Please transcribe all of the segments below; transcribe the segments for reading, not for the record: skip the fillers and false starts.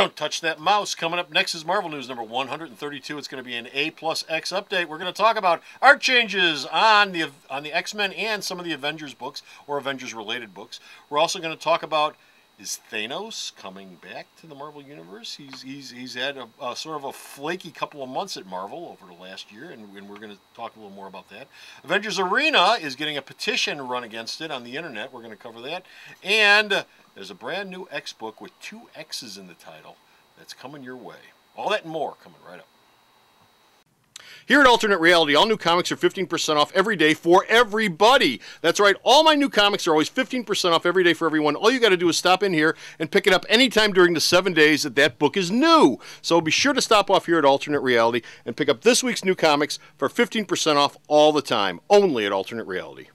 Don't touch that mouse. Coming up next is Marvel News number 132. It's going to be an A+X update. We're going to talk about art changes on the X-Men and some of the Avengers books or Avengers-related books. We're also going to talk about, is Thanos coming back to the Marvel Universe? He's had a sort of a flaky couple of months at Marvel over the last year, and we're going to talk a little more about that. Avengers Arena is getting a petition run against it on the internet. We're going to cover that. And there's a brand new X book with 2 X's in the title that's coming your way. All that and more coming right up. Here at Alternate Reality, all new comics are 15% off every day for everybody. That's right, all my new comics are always 15% off every day for everyone. All you got to do is stop in here and pick it up anytime during the 7 days that book is new. So be sure to stop off here at Alternate Reality and pick up this week's new comics for 15% off all the time, only at Alternate Reality.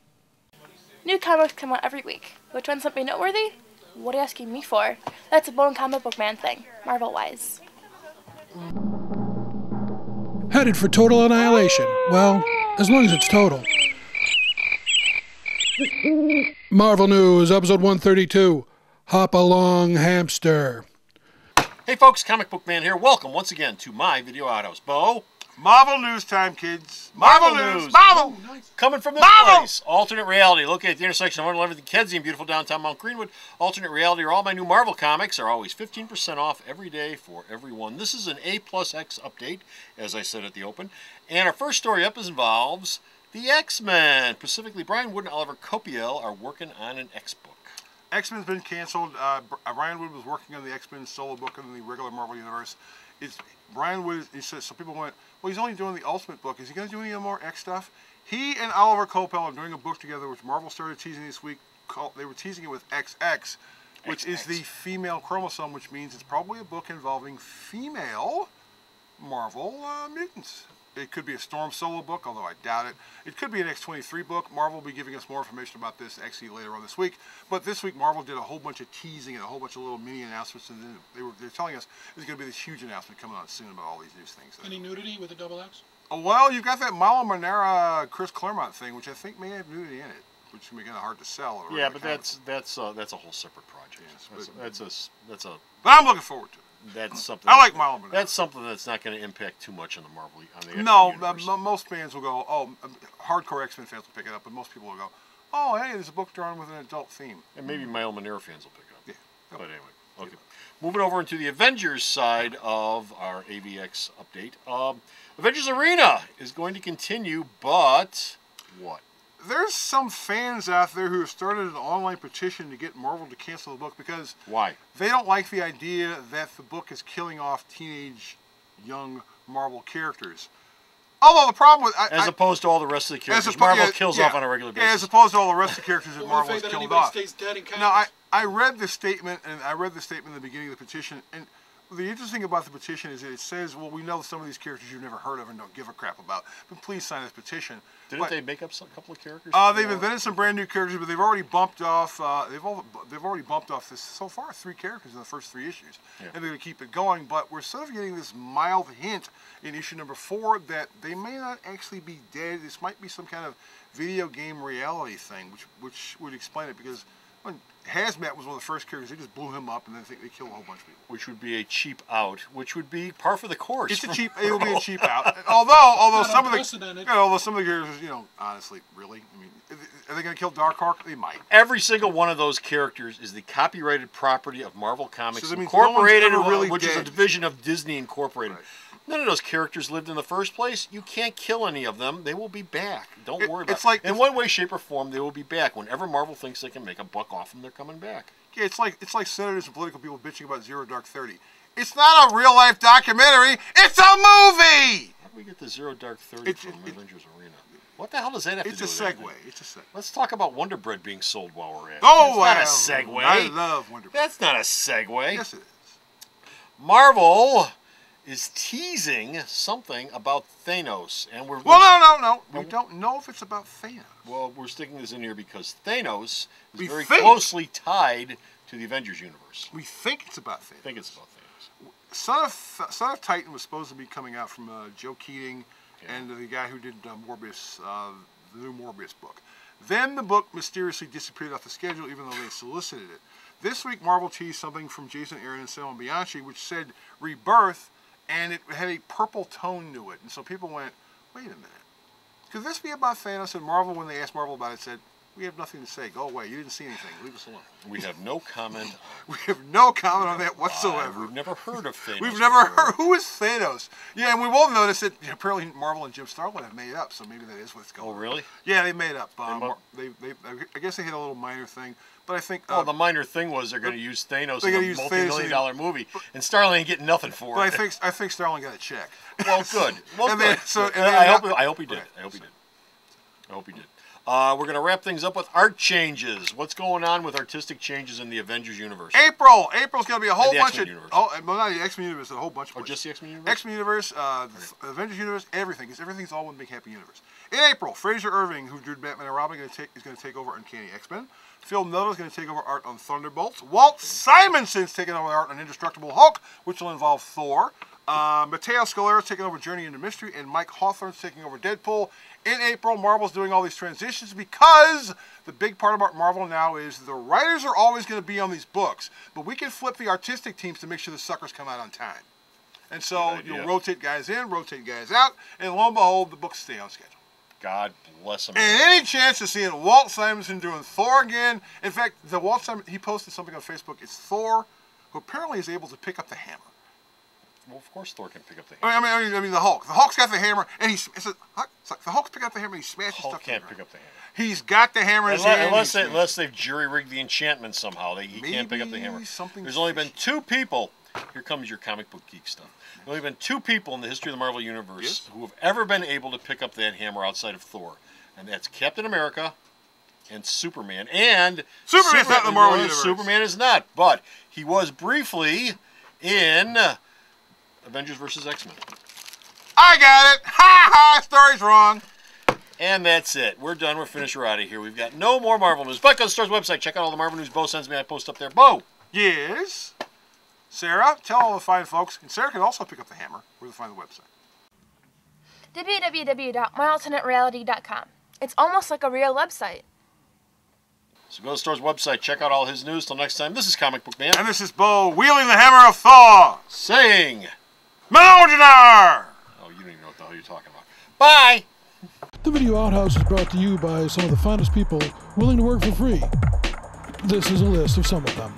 New comics come out every week. Which one's something noteworthy? What are you asking me for? That's a Bone Comic Book Man thing, Marvel-wise. Headed for total annihilation. Well, as long as it's total. Marvel News, episode 132. Hop along, hamster. Hey folks, Comic Book Man here. Welcome once again to my video outhouse. Bo? Marvel News time, kids. Marvel News. Marvel! Ooh, nice. Coming from this place, Alternate Reality, located at the intersection of 111th and Kedzie in beautiful downtown Mount Greenwood. Alternate Reality, where all my new Marvel comics are always 15% off every day for everyone. This is an A+X update, as I said at the open. And our first story up involves the X-Men. Specifically, Brian Wood and Oliver Copiel are working on an X book. X-Men's been canceled. Brian Wood was working on the X-Men solo book in the regular Marvel Universe. Brian Wood, he says, some people went, well, he's only doing the Ultimate book. Is he going to do any more X stuff? He and Oliver Copiel are doing a book together, which Marvel started teasing this week. They were teasing it with XX, which is the female chromosome, which means it's probably a book involving female Marvel mutants. It could be a Storm solo book, although I doubt it. It could be an X-23 book. Marvel will be giving us more information about this actually later on this week. But this week, Marvel did a whole bunch of teasing and a whole bunch of little mini announcements, and then they're telling us there's going to be this huge announcement coming on soon about all these new things. Any nudity with a double X? Oh, well, you've got that Milo Manara, Chris Claremont thing, which I think may have nudity in it, which is going to be kind of hard to sell. Yeah, but that's a whole separate project. Yes, But I'm looking forward to it. That's something. I like Milo Manara. That's something that's not going to impact too much on the Marvel. Most fans will go, oh, hardcore X-Men fans will pick it up, but most people will go, oh, hey, there's a book drawn with an adult theme. And maybe Milo Manara fans will pick it up. Yeah. But anyway, okay. Yeah. Moving over into the Avengers side of our AVX update. Avengers Arena is going to continue, but what? There's some fans out there who have started an online petition to get Marvel to cancel the book because why? They don't like the idea that the book is killing off teenage, young Marvel characters. Although the problem with as opposed to all the rest of the characters Marvel kills off on a regular basis. Yeah, as opposed to all the rest of the characters that Marvel has killed off. Stays dead in now, I read the statement, and I read the statement in the beginning of the petition, and the interesting about the petition is that it says, well, we know some of these characters you've never heard of and don't give a crap about, but please sign this petition. Didn't they make up a couple of characters? They've invented some brand new characters, but they've already bumped off. They've already bumped off this so far 3 characters in the first 3 issues, and they're going to keep it going. But we're sort of getting this mild hint in issue number 4 that they may not actually be dead. This might be some kind of video game reality thing, which would explain it because when Hazmat was one of the first characters, they just blew him up, and then they killed a whole bunch of people. Which would be a cheap out, which would be par for the course. It will be a cheap out. Although some of the characters, honestly, really, I mean, are they going to kill Darkhawk? They might. Every single one of those characters is the copyrighted property of Marvel Comics Incorporated, which is a division of Disney Incorporated. Right. None of those characters lived in the first place. You can't kill any of them. They will be back. Don't worry about it. In one way, shape, or form, they will be back. Whenever Marvel thinks they can make a buck off them, they're coming back. Yeah, it's like senators and political people bitching about Zero Dark 30. It's not a real-life documentary. It's a movie! How do we get the Zero Dark 30 from Avengers Arena? What the hell does that have to do with anything? It's a segue. Let's talk about Wonder Bread being sold while we're at it. Oh, that's not a segue. I love Wonder Bread. That's not a segue. Yes, it is. Marvel is teasing something about Thanos, and no. We don't know if it's about Thanos. Well, we're sticking this in here because Thanos is very closely tied to the Avengers universe. We think it's about Thanos. I think it's about Thanos. Son of Titan was supposed to be coming out from Joe Keating and the guy who did Morbius, the new Morbius book. Then the book mysteriously disappeared off the schedule, even though they solicited it. This week, Marvel teased something from Jason Aaron and Simon Bianchi, which said Rebirth, and it had a purple tone to it. And so people went, wait a minute. Could this be about Thanos? And Marvel, when they asked Marvel about it, said, we have nothing to say. Go away. You didn't see anything. Leave us alone. We have no comment. We have no comment on that whatsoever. We've never heard of Thanos. We've never before. heard. Who is Thanos? Yeah, and we will notice that apparently Marvel and Jim Starlin have made up, so maybe that is what's going on. Oh, really? Yeah, they made up. mu- I guess they had a little minor thing, but I think. Well, the minor thing was they're going to use Thanos they're in gonna a use multi-million-dollar movie, and Starlin ain't getting nothing for but it. I think Starlin got a check. Well, good. Well, And good. then- so- Good. and then- I hope he did. Right. I hope he did. I hope he did. We're going to wrap things up with art changes. What's going on with artistic changes in the Avengers universe? April's going to be a whole the bunch X-Men of. universe. Oh, well, not the X-Men universe, a whole bunch of. Or just the X-Men universe? X-Men universe, the Avengers universe, everything. Because everything's all one big happy universe. In April, Fraser Irving, who drew Batman and Robin, is going to take over Uncanny X-Men. Phil Noto is going to take over art on Thunderbolts. Walt Simonson's taking over art on Indestructible Hulk, which will involve Thor. Matteo Scalera is taking over Journey into Mystery, and Mike Hawthorne's taking over Deadpool. In April, Marvel's doing all these transitions because the big part about Marvel now is the writers are always going to be on these books, but we can flip the artistic teams to make sure the suckers come out on time. And so you'll rotate guys in, rotate guys out, and lo and behold, the books stay on schedule. God bless him. And any chance of seeing Walt Simonson doing Thor again? In fact, the Walt Simonson, he posted something on Facebook. It's Thor, who apparently is able to pick up the hammer. Well, of course Thor can pick up the hammer. I mean the Hulk. The Hulk's got the hammer, and it's like the Hulk's pick up the hammer, and he smashes Hulk stuff. can't pick up the hammer. He's got the hammer in his hand. Unless they've jury-rigged the enchantment somehow. He can't pick up the hammer. There's only been 2 people. Here comes your comic book geek stuff. There's only been 2 people in the history of the Marvel Universe who have ever been able to pick up that hammer outside of Thor. And that's Captain America and Superman. And Superman's not in the Marvel Universe. Superman is not. But he was briefly in Avengers vs. X-Men. I got it! Ha ha! Story's wrong. And that's it. We're done. We're finished. We're out of here. We've got no more Marvel news. But go to the store's website. Check out all the Marvel news Bo sends me. I post up there. Bo! Yes? Sarah, tell all the fine folks. And Sarah can also pick up the hammer. Where to find the website? www.myalternatereality.com. It's almost like a real website. So go to the store's website. Check out all his news. Till next time, this is Comic Book Man. And this is Bo wielding the hammer of Thor. Saying... Melodinar! Oh, you don't even know what the hell you're talking about. Bye! The Video Outhouse is brought to you by some of the finest people willing to work for free. This is a list of some of them.